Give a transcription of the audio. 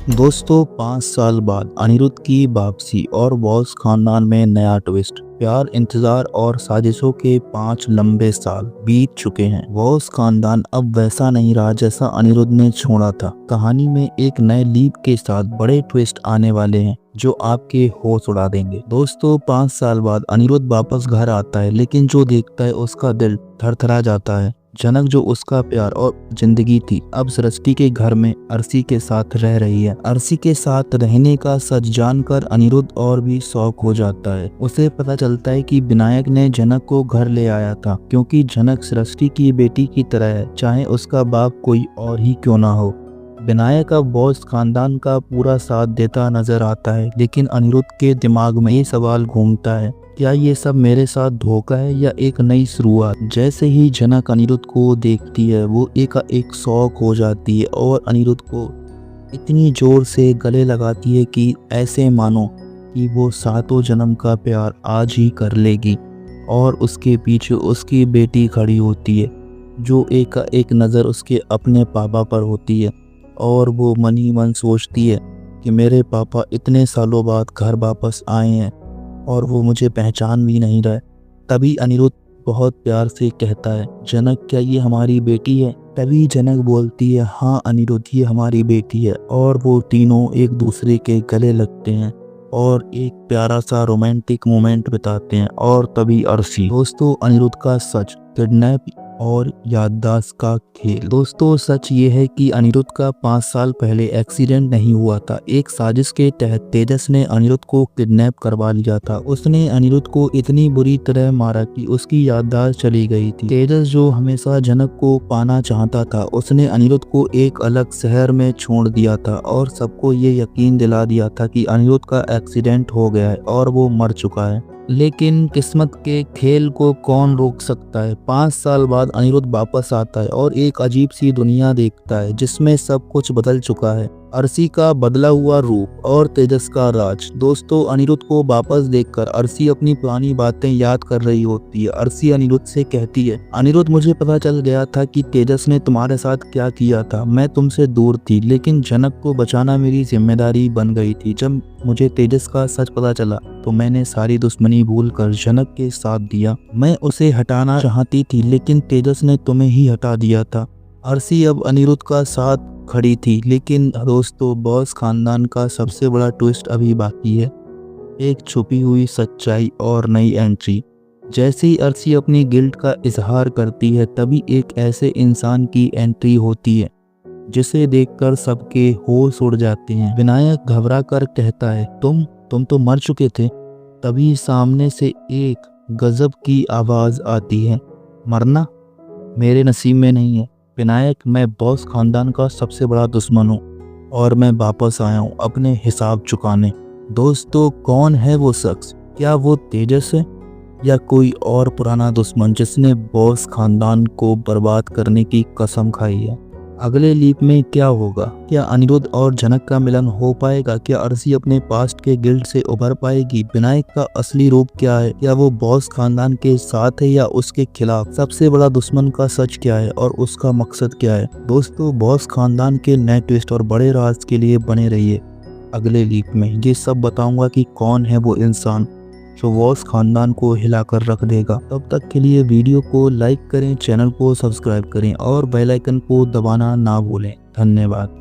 दोस्तों 5 साल बाद अनिरुद्ध की वापसी और बॉस खानदान में नया ट्विस्ट। प्यार, इंतजार और साजिशों के 5 लंबे साल बीत चुके हैं। बॉस खानदान अब वैसा नहीं रहा जैसा अनिरुद्ध ने छोड़ा था। कहानी में एक नए लीप के साथ बड़े ट्विस्ट आने वाले हैं जो आपके होश उड़ा देंगे। दोस्तों 5 साल बाद अनिरुद्ध वापस घर आता है, लेकिन जो देखता है उसका दिल थरथरा जाता है। जनक, जो उसका प्यार और जिंदगी थी, अब सृष्टि के घर में अर्शी के साथ रह रही है। अर्शी के साथ रहने का सच जानकर अनिरुद्ध और भी शौक हो जाता है। उसे पता चलता है कि विनायक ने जनक को घर ले आया था, क्योंकि जनक सृष्टि की बेटी की तरह है, चाहे उसका बाप कोई और ही क्यों ना हो। विनायक अब बॉस खानदान का पूरा साथ देता नजर आता है, लेकिन अनिरुद्ध के दिमाग में ये सवाल घूमता है, क्या ये सब मेरे साथ धोखा है या एक नई शुरुआत। जैसे ही जनक अनिरुद्ध को देखती है, वो एक शौक हो जाती है और अनिरुद्ध को इतनी जोर से गले लगाती है कि ऐसे मानो कि वो सातों जन्म का प्यार आज ही कर लेगी। और उसके पीछे उसकी बेटी खड़ी होती है, जो एक नज़र उसके अपने पापा पर होती है। और वो मन ही मन सोचती है कि मेरे पापा इतने सालों बाद घर वापस आए हैं और वो मुझे पहचान भी नहीं रहे। तभी अनिरुद्ध बहुत प्यार से कहता है, जनक, क्या ये हमारी बेटी है। तभी जनक बोलती है, हाँ अनिरुद्ध, ये हमारी बेटी है। और वो तीनों एक दूसरे के गले लगते हैं और एक प्यारा सा रोमांटिक मोमेंट बिताते हैं। और तभी अर्शी। दोस्तों अनिरुद्ध का सच, किडनैप और याददाश्त का खेल। दोस्तों सच ये है कि अनिरुद्ध का 5 साल पहले एक्सीडेंट नहीं हुआ था। एक साजिश के तहत तेजस ने अनिरुद्ध को किडनैप करवा लिया था। उसने अनिरुद्ध को इतनी बुरी तरह मारा कि उसकी याददाश्त चली गई थी। तेजस, जो हमेशा जनक को पाना चाहता था, उसने अनिरुद्ध को एक अलग शहर में छोड़ दिया था और सबको ये यकीन दिला दिया था कि अनिरुद्ध का एक्सीडेंट हो गया है और वो मर चुका है। लेकिन किस्मत के खेल को कौन रोक सकता है। 5 साल बाद अनिरुद्ध वापस आता है और एक अजीब सी दुनिया देखता है जिसमें सब कुछ बदल चुका है। अर्शी का बदला हुआ रूप और तेजस का राज। दोस्तों अनिरुद्ध को वापस देखकर अर्शी अपनी पुरानी बातें याद कर रही होती है। अर्शी अनिरुद्ध से कहती है, अनिरुद्ध, मुझे पता चल गया था कि तेजस ने तुम्हारे साथ क्या किया था। मैं तुमसे दूर थी, लेकिन जनक को बचाना मेरी जिम्मेदारी बन गई थी। जब मुझे तेजस का सच पता चला तो मैंने सारी दुश्मनी भूलकर जनक के साथ दिया। मैं उसे हटाना चाहती थी, लेकिन तेजस ने तुम्हें ही हटा दिया था। अर्शी अब अनिरुद्ध का साथ खड़ी थी, लेकिन दोस्तों बॉस खानदान का सबसे बड़ा ट्विस्ट अभी बाकी है। एक छुपी हुई सच्चाई और नई एंट्री। जैसे ही अर्शी अपनी गिल्ट का इजहार करती है, तभी एक ऐसे इंसान की एंट्री होती है जिसे देखकर सबके होश उड़ जाते हैं। विनायक घबरा कर कहता है, तुम तो मर चुके थे। तभी सामने से एक गजब की आवाज आती है, मरना मेरे नसीब में नहीं है। विनायक, मैं बॉस खानदान का सबसे बड़ा दुश्मन हूँ और मैं वापस आया हूँ अपने हिसाब चुकाने। दोस्तों कौन है वो शख्स? क्या वो तेजस है या कोई और पुराना दुश्मन जिसने बॉस खानदान को बर्बाद करने की कसम खाई है? अगले लीप में क्या होगा? क्या अनिरुद्ध और जनक का मिलन हो पाएगा? क्या अर्शी अपने पास्ट के गिल्ट से उभर पाएगी? विनायक का असली रूप क्या है? क्या वो बॉस खानदान के साथ है या उसके खिलाफ? सबसे बड़ा दुश्मन का सच क्या है और उसका मकसद क्या है? दोस्तों बॉस खानदान के नए ट्विस्ट और बड़े राज के लिए बने रहिए। अगले लीप में ये सब बताऊंगा कि कौन है वो इंसान जो बॉस खानदान को हिलाकर रख देगा। तब तक के लिए वीडियो को लाइक करें, चैनल को सब्सक्राइब करें और बेल आइकन को दबाना ना भूलें। धन्यवाद।